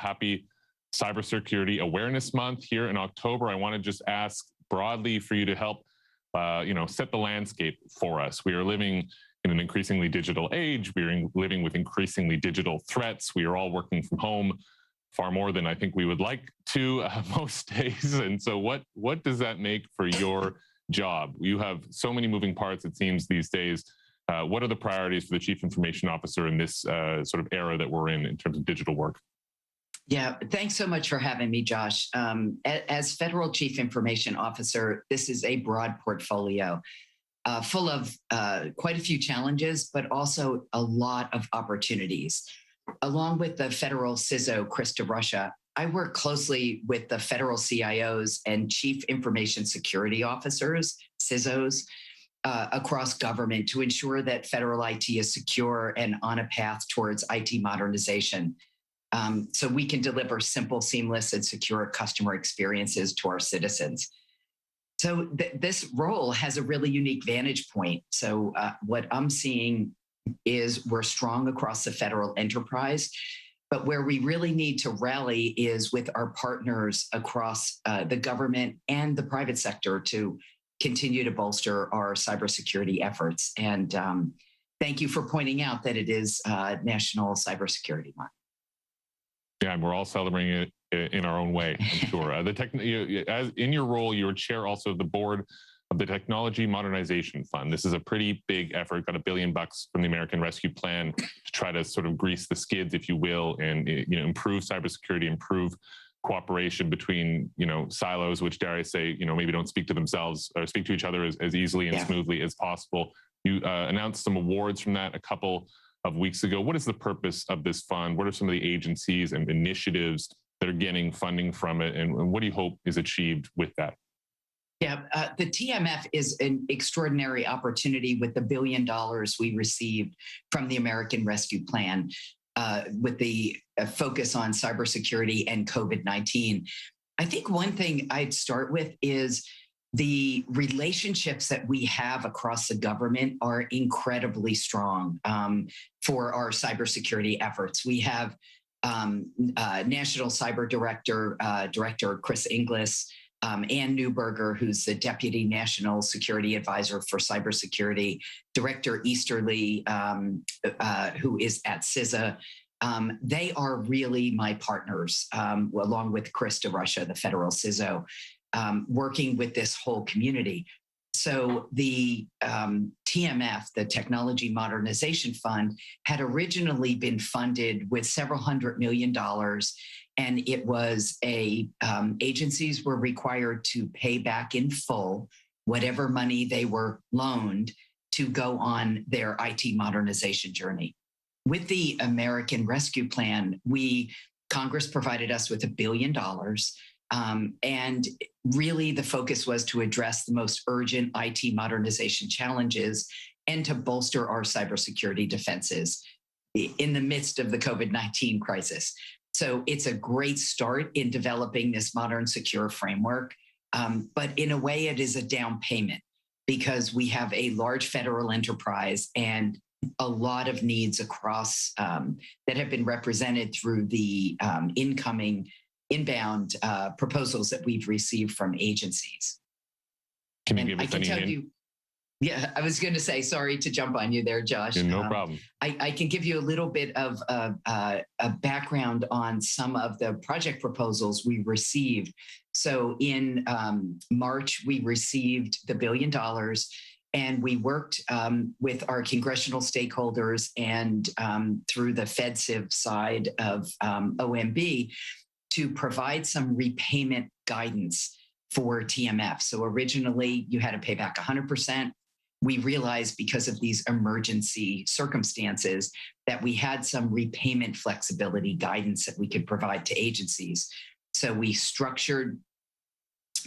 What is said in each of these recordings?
happy Cybersecurity Awareness Month here in October. I want to just ask broadly for you to help, set the landscape for us. We are living in an increasingly digital age. We are living with increasingly digital threats. We are all working from home far more than I think we would like to most days. And so what does that make for your job? You have so many moving parts, it seems, these days. What are the priorities for the Chief Information Officer in this sort of era that we're in terms of digital work? Yeah, thanks so much for having me, Josh. As Federal Chief Information Officer, this is a broad portfolio full of quite a few challenges, but also a lot of opportunities. Along with the federal CISO, Chris DeRusha, I work closely with the federal CIOs and Chief Information Security Officers, CISOs, across government to ensure that federal IT is secure and on a path towards IT modernization. So we can deliver simple, seamless, and secure customer experiences to our citizens. So this role has a really unique vantage point. So what I'm seeing is we're strong across the federal enterprise, but where we really need to rally is with our partners across the government and the private sector to continue to bolster our cybersecurity efforts. And thank you for pointing out that it is National Cybersecurity Month. Yeah, and we're all celebrating it in our own way, I'm sure. As in your role, you're chair also of the board of the Technology Modernization Fund. This is a pretty big effort, got $1 billion from the American Rescue Plan to try to sort of grease the skids, if you will, and improve cybersecurity, improve cooperation between silos, which, dare I say, maybe don't speak to themselves or speak to each other as easily and smoothly as possible. You announced some awards from that a couple of weeks ago. What is the purpose of this fund? What are some of the agencies and initiatives that are getting funding from it? And what do you hope is achieved with that? Yeah, the TMF is an extraordinary opportunity with the $1 billion we received from the American Rescue Plan with the focus on cybersecurity and COVID-19. I think one thing I'd start with is the relationships that we have across the government are incredibly strong for our cybersecurity efforts. We have National Cyber Director Chris Inglis, Ann Neuberger, who's the Deputy National Security Advisor for Cybersecurity, Director Easterly, who is at CISA. They are really my partners, along with Chris DeRusha, the federal CISO, working with this whole community. So the TMF, the Technology Modernization Fund, had originally been funded with several $100 million. And it was agencies were required to pay back in full whatever money they were loaned to go on their IT modernization journey. With the American Rescue Plan, Congress provided us with $1 billion. And really the focus was to address the most urgent IT modernization challenges and to bolster our cybersecurity defenses in the midst of the COVID-19 crisis. So it's a great start in developing this modern, secure framework. But in a way, it is a down payment because we have a large federal enterprise and a lot of needs across that have been represented through the inbound proposals that we've received from agencies. Can you give us any hint? Yeah, I was going to say, sorry to jump on you there, Josh. Yeah, no problem. I can give you a little bit of a background on some of the project proposals we received. So in March, we received the $1 billion, and we worked with our congressional stakeholders and through the FedCiv side of OMB to provide some repayment guidance for TMF. So originally, you had to pay back 100%. We realized because of these emergency circumstances that we had some repayment flexibility guidance that we could provide to agencies. So we structured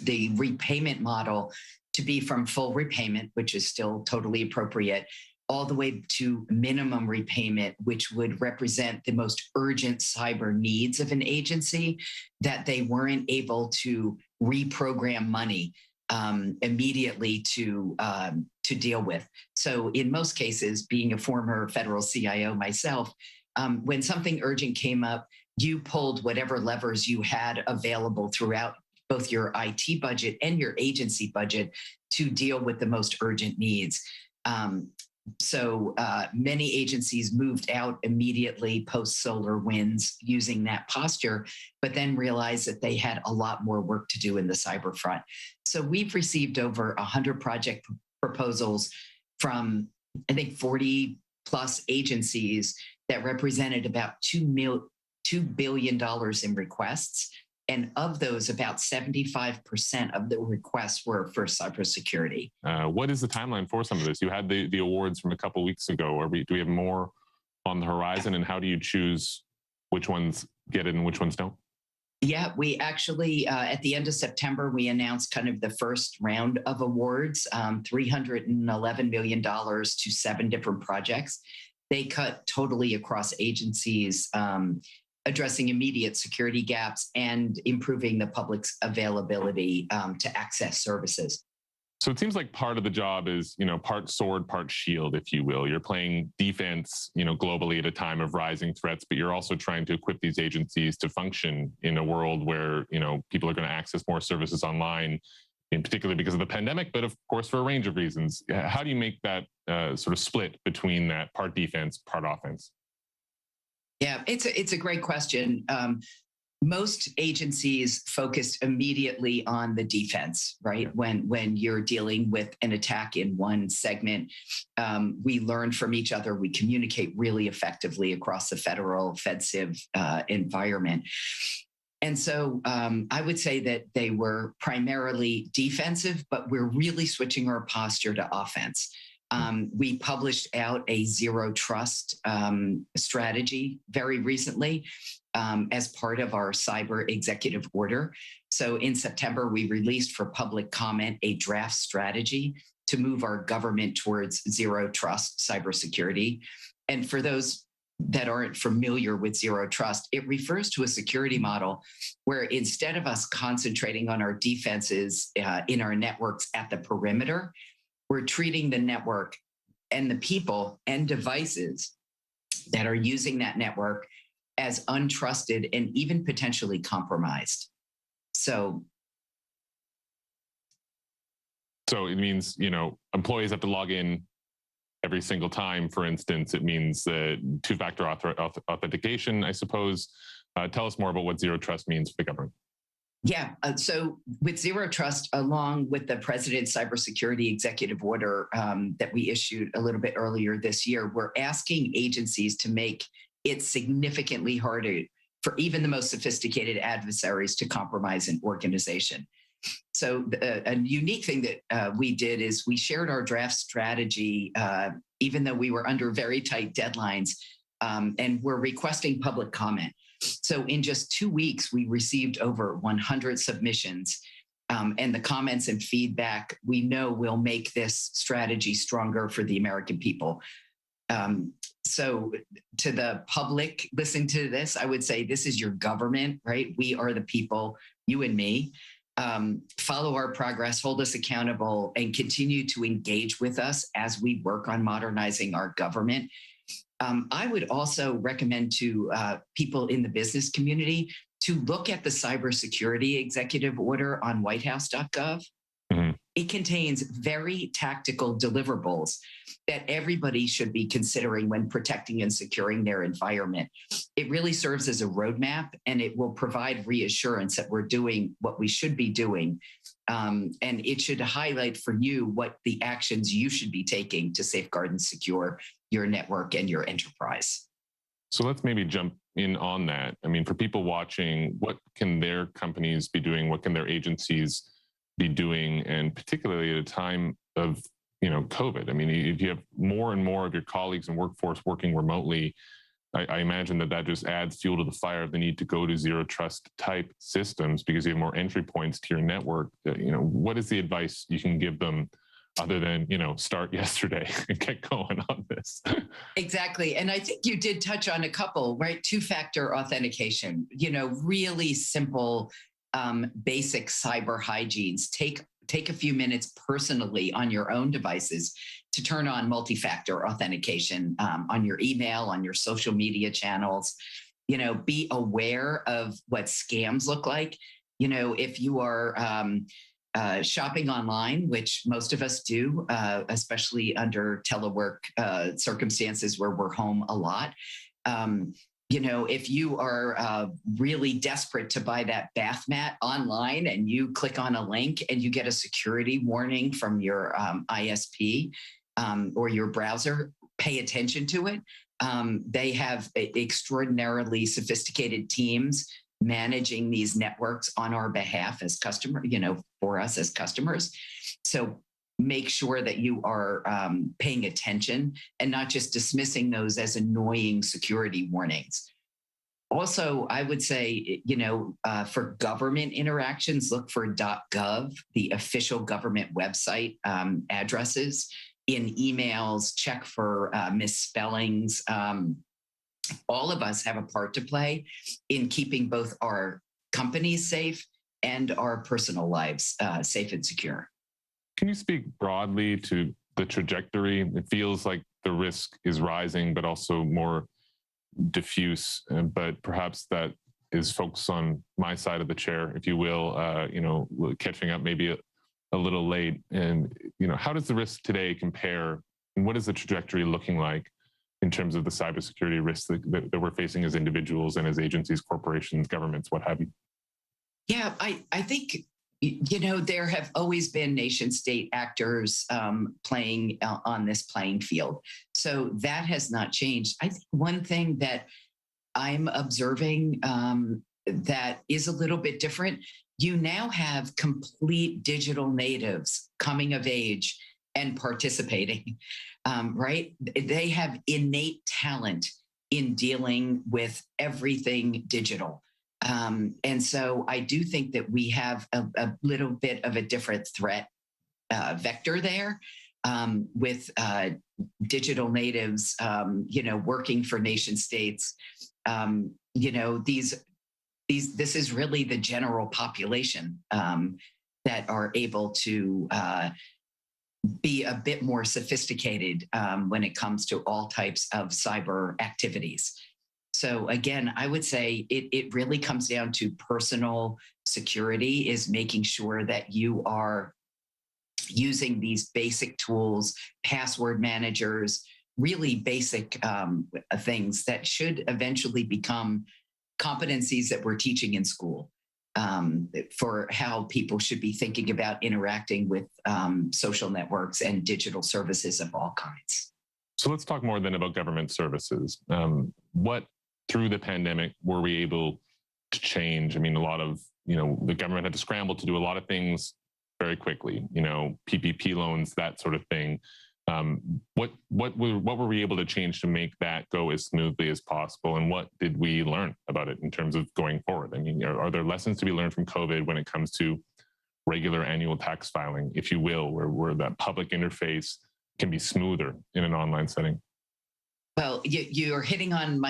the repayment model to be from full repayment, which is still totally appropriate, all the way to minimum repayment, which would represent the most urgent cyber needs of an agency that they weren't able to reprogram money immediately to deal with. So in most cases, being a former federal CIO myself, when something urgent came up, you pulled whatever levers you had available throughout both your IT budget and your agency budget to deal with the most urgent needs. So many agencies moved out immediately post SolarWinds using that posture, but then realized that they had a lot more work to do in the cyber front. So we've received over 100 project proposals from, I think, 40 plus agencies that represented about $2 billion in requests. And of those, about 75% of the requests were for cybersecurity. What is the timeline for some of this? You had the awards from a couple of weeks ago. Do we have more on the horizon? And how do you choose which ones get it and which ones don't? Yeah, we actually, at the end of September, we announced kind of the first round of awards, $311 million to 7 different projects. They cut totally across agencies, addressing immediate security gaps and improving the public's availability to access services. So it seems like part of the job is, part sword, part shield, if you will. You're playing defense, globally at a time of rising threats, but you're also trying to equip these agencies to function in a world where, people are going to access more services online, in particular because of the pandemic, but of course for a range of reasons. How do you make that sort of split between that part defense, part offense? Yeah, it's a great question. Most agencies focus immediately on the defense, right? When you're dealing with an attack in one segment, we learn from each other. We communicate really effectively across the federal FedCiv environment. And so I would say that they were primarily defensive, but we're really switching our posture to offense. We published out a zero trust strategy very recently as part of our cyber executive order. So in September, we released for public comment a draft strategy to move our government towards zero trust cybersecurity. And for those that aren't familiar with zero trust, it refers to a security model where instead of us concentrating on our defenses in our networks at the perimeter, we're treating the network and the people and devices that are using that network as untrusted and even potentially compromised. So it means, employees have to log in every single time, for instance. It means two-factor authentication, I suppose. Tell us more about what zero trust means for the government. Yeah, so with zero trust, along with the president's cybersecurity executive order that we issued a little bit earlier this year, we're asking agencies to make it significantly harder for even the most sophisticated adversaries to compromise an organization. So a unique thing that we did is we shared our draft strategy, even though we were under very tight deadlines, and we're requesting public comment. So in just 2 weeks, we received over 100 submissions, and the comments and feedback we know will make this strategy stronger for the American people. So to the public listening to this, I would say this is your government, right? We are the people, you and me. Follow our progress, hold us accountable, and continue to engage with us as we work on modernizing our government. I would also recommend to people in the business community to look at the cybersecurity executive order on whitehouse.gov. Mm-hmm. It contains very tactical deliverables that everybody should be considering when protecting and securing their environment. It really serves as a roadmap, and it will provide reassurance that we're doing what we should be doing. And it should highlight for you what the actions you should be taking to safeguard and secure your network and your enterprise. So let's maybe jump in on that. I mean, for people watching, what can their companies be doing? What can their agencies be doing? And particularly at a time of, COVID, I mean, if you have more and more of your colleagues and workforce working remotely, I imagine that just adds fuel to the fire of the need to go to zero trust type systems because you have more entry points to your network. What is the advice you can give them other than, start yesterday and get going on this? Exactly. And I think you did touch on a couple, right? Two-factor authentication, really simple, basic cyber hygienes. Take a few minutes personally on your own devices to turn on multi-factor authentication on your email, on your social media channels. be aware of what scams look like. If you are shopping online, which most of us do, especially under telework circumstances where we're home a lot. If you are really desperate to buy that bath mat online and you click on a link and you get a security warning from your ISP or your browser, pay attention to it. They have extraordinarily sophisticated teams managing these networks on our behalf as customer, for us as customers. So make sure that you are paying attention and not just dismissing those as annoying security warnings. Also, I would say, for government interactions, look for .gov, the official government website addresses. In emails, check for misspellings. All of us have a part to play in keeping both our companies safe and our personal lives safe and secure. Can you speak broadly to the trajectory? It feels like the risk is rising, but also more diffuse, but perhaps that is focused on my side of the chair, if you will, catching up maybe a little late. And, how does the risk today compare? And what is the trajectory looking like in terms of the cybersecurity risks that we're facing as individuals and as agencies, corporations, governments, what have you? Yeah, I think, there have always been nation state actors playing on this playing field. So that has not changed. I think one thing that I'm observing that is a little bit different, you now have complete digital natives coming of age and participating, right? They have innate talent in dealing with everything digital. And so I do think that we have a little bit of a different threat vector there with digital natives, working for nation states. This is really the general population that are able to be a bit more sophisticated when it comes to all types of cyber activities. So again, I would say it really comes down to personal security, is making sure that you are using these basic tools, password managers, really basic things that should eventually become competencies that we're teaching in school for how people should be thinking about interacting with social networks and digital services of all kinds. So let's talk more then about government services. What through the pandemic were we able to change? I mean, a lot of, the government had to scramble to do a lot of things very quickly, PPP loans, that sort of thing. What were we able to change to make that go as smoothly as possible? And what did we learn about it in terms of going forward? I mean, are there lessons to be learned from COVID when it comes to regular annual tax filing, if you will, where that public interface can be smoother in an online setting? Well, you're hitting on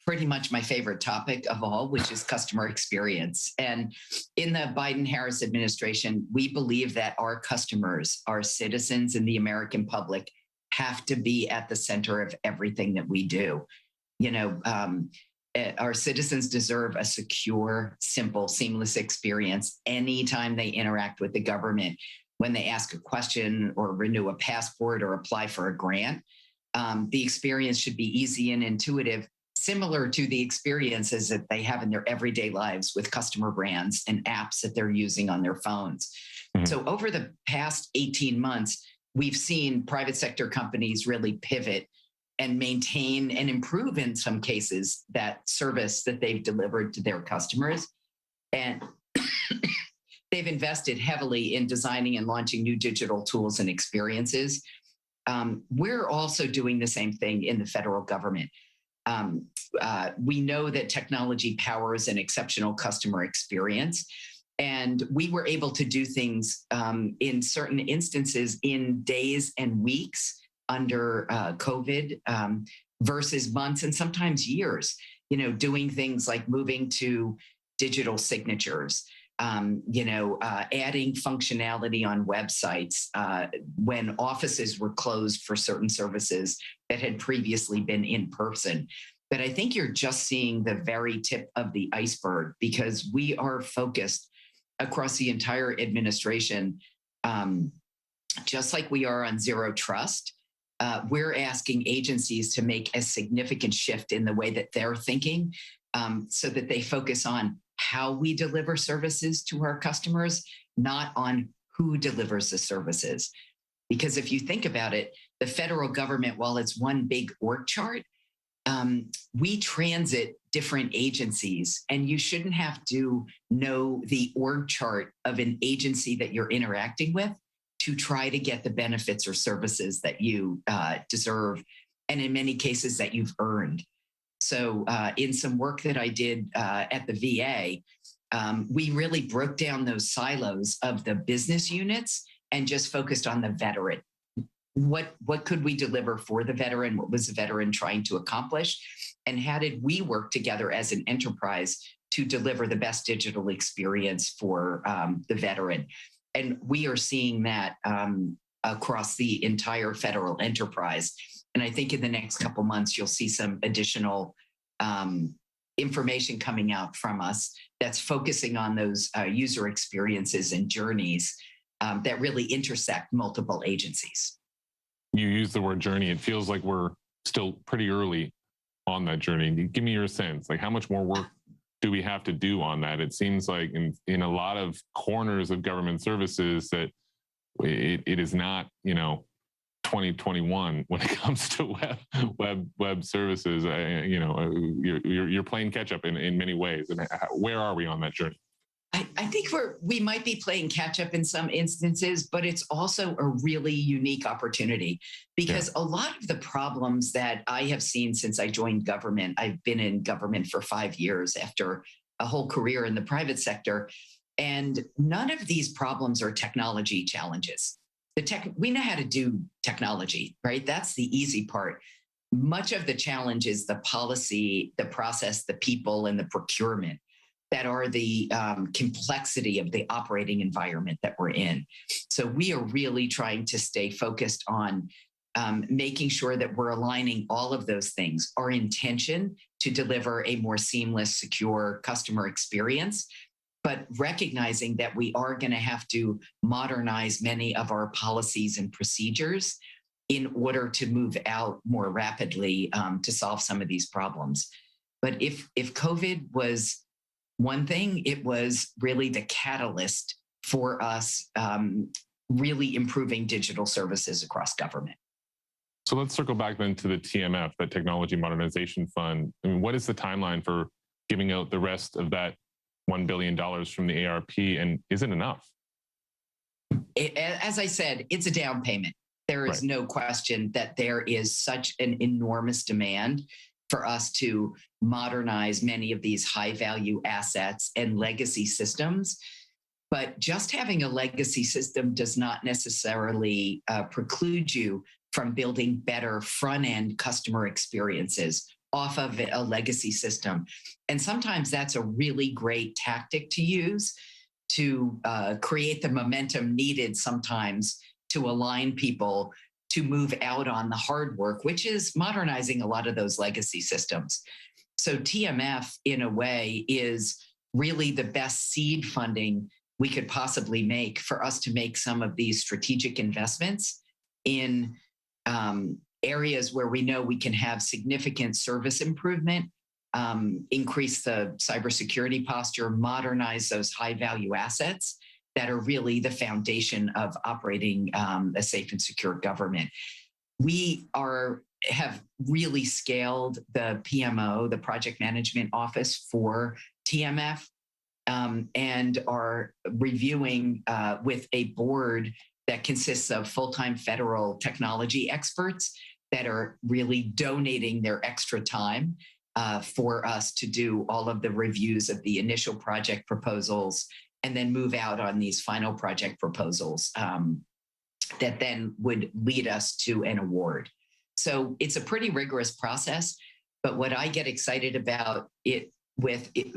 pretty much my favorite topic of all, which is customer experience. And in the Biden-Harris administration, we believe that our customers, our citizens and the American public have to be at the center of everything that we do. Our citizens deserve a secure, simple, seamless experience anytime they interact with the government, when they ask a question or renew a passport or apply for a grant. The experience should be easy and intuitive, similar to the experiences that they have in their everyday lives with customer brands and apps that they're using on their phones. Mm-hmm. So over the past 18 months, we've seen private sector companies really pivot and maintain and improve, in some cases, that service that they've delivered to their customers. And they've invested heavily in designing and launching new digital tools and experiences. We're also doing the same thing in the federal government. We know that technology powers an exceptional customer experience, and we were able to do things in certain instances in days and weeks under COVID versus months and sometimes years, doing things like moving to digital signatures, adding functionality on websites when offices were closed for certain services that had previously been in person. But I think you're just seeing the very tip of the iceberg, because we are focused across the entire administration, just like we are on zero trust. We're asking agencies to make a significant shift in the way that they're thinking, so that they focus on how we deliver services to our customers, not on who delivers the services. Because if you think about it, the federal government, while it's one big org chart, we transit different agencies, and you shouldn't have to know the org chart of an agency that you're interacting with to try to get the benefits or services that you deserve, and in many cases that you've earned. So in some work that I did at the VA, we really broke down those silos of the business units and just focused on the veteran. What could we deliver for the veteran? What was the veteran trying to accomplish? And how did we work together as an enterprise to deliver the best digital experience for the veteran? And we are seeing that across the entire federal enterprise. And I think in the next couple months, you'll see some additional information coming out from us that's focusing on those user experiences and journeys that really intersect multiple agencies. You use the word journey. It feels like we're still pretty early on that journey. Give me your sense. Like, how much more work do we have to do on that? It seems like in a lot of corners of government services that it is not, 2021 when it comes to web services. You're playing catch up in many ways. And where are we on that journey? I think we might be playing catch up in some instances, but it's also a really unique opportunity, because a lot of the problems that I have seen since I joined government, I've been in government for 5 years after a whole career in the private sector, and none of these problems are technology challenges. We know how to do technology, right? That's the easy part. Much of the challenge is the policy, the process, the people, and the procurement that are the complexity of the operating environment that we're in. So we are really trying to stay focused on making sure that we're aligning all of those things. Our intention to deliver a more seamless, secure customer experience, but recognizing that we are going to have to modernize many of our policies and procedures in order to move out more rapidly to solve some of these problems. But if COVID was one thing, it was really the catalyst for us really improving digital services across government. So let's circle back then to the TMF, the Technology Modernization Fund. I mean, what is the timeline for giving out the rest of that $1 billion from the ARP, and is it enough? As I said, it's a down payment. There is no question that there is such an enormous demand for us to modernize many of these high value assets and legacy systems. But just having a legacy system does not necessarily preclude you from building better front end customer experiences off of a legacy system. And sometimes that's a really great tactic to use to create the momentum needed sometimes to align people to move out on the hard work, which is modernizing a lot of those legacy systems. So TMF, in a way, is really the best seed funding we could possibly make for us to make some of these strategic investments in areas where we know we can have significant service improvement, increase the cybersecurity posture, modernize those high value assets that are really the foundation of operating a safe and secure government. We have really scaled the PMO, the Project Management Office for TMF, and are reviewing with a board that consists of full-time federal technology experts that are really donating their extra time for us to do all of the reviews of the initial project proposals and then move out on these final project proposals that then would lead us to an award. So it's a pretty rigorous process, but what I get excited about it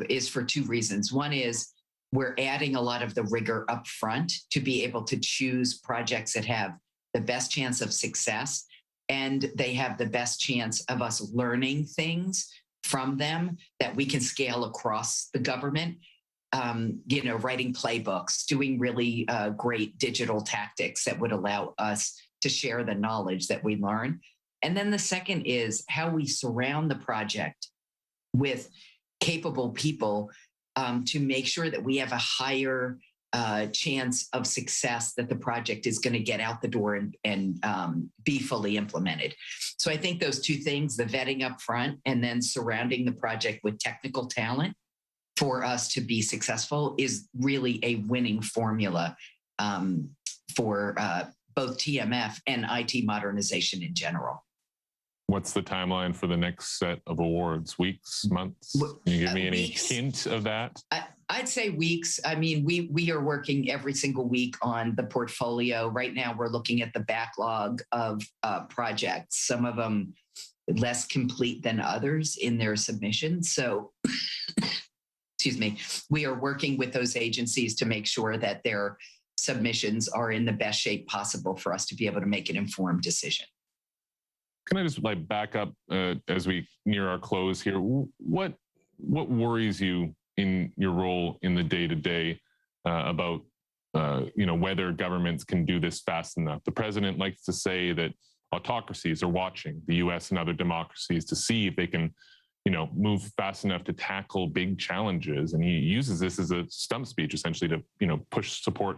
is for two reasons. One is we're adding a lot of the rigor up front to be able to choose projects that have the best chance of success, and they have the best chance of us learning things from them that we can scale across the government. Writing playbooks, doing really great digital tactics that would allow us to share the knowledge that we learn. And then the second is how we surround the project with capable people to make sure that we have a higher chance of success, that the project is going to get out the door and be fully implemented. So I think those two things, the vetting up front and then surrounding the project with technical talent for us to be successful, is really a winning formula for both TMF and IT modernization in general. What's the timeline for the next set of awards? Weeks, months? Can you give me any hint of that? I'd say weeks. I mean, we are working every single week on the portfolio. Right now, we're looking at the backlog of projects, some of them less complete than others in their submissions. So, excuse me, we are working with those agencies to make sure that their submissions are in the best shape possible for us to be able to make an informed decision. Can I just back up as we near our close here? What worries you in your role in the day-to-day about whether governments can do this fast enough? The president likes to say that autocracies are watching the U.S. and other democracies to see if they can move fast enough to tackle big challenges, and he uses this as a stump speech essentially to push support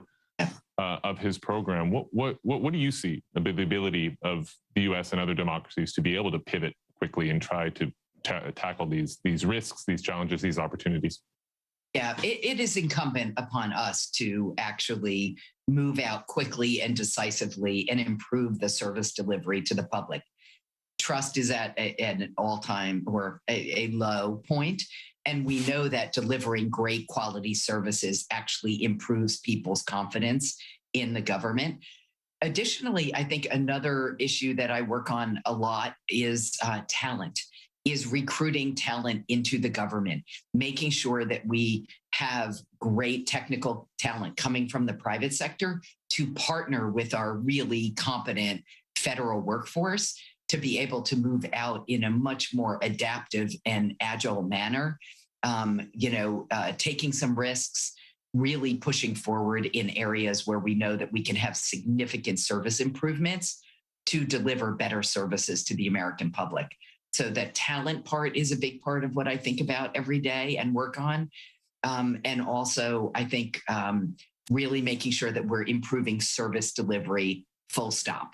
of his program. What do you see the ability of the U.S. and other democracies to be able to pivot quickly and try to tackle these risks, these challenges, these opportunities? Yeah, it is incumbent upon us to actually move out quickly and decisively and improve the service delivery to the public. Trust is at an all-time or a low point. And we know that delivering great quality services actually improves people's confidence in the government. Additionally, I think another issue that I work on a lot is talent, is recruiting talent into the government, making sure that we have great technical talent coming from the private sector to partner with our really competent federal workforce to be able to move out in a much more adaptive and agile manner, taking some risks, really pushing forward in areas where we know that we can have significant service improvements to deliver better services to the American public. So the talent part is a big part of what I think about every day and work on. And also, I think really making sure that we're improving service delivery full stop.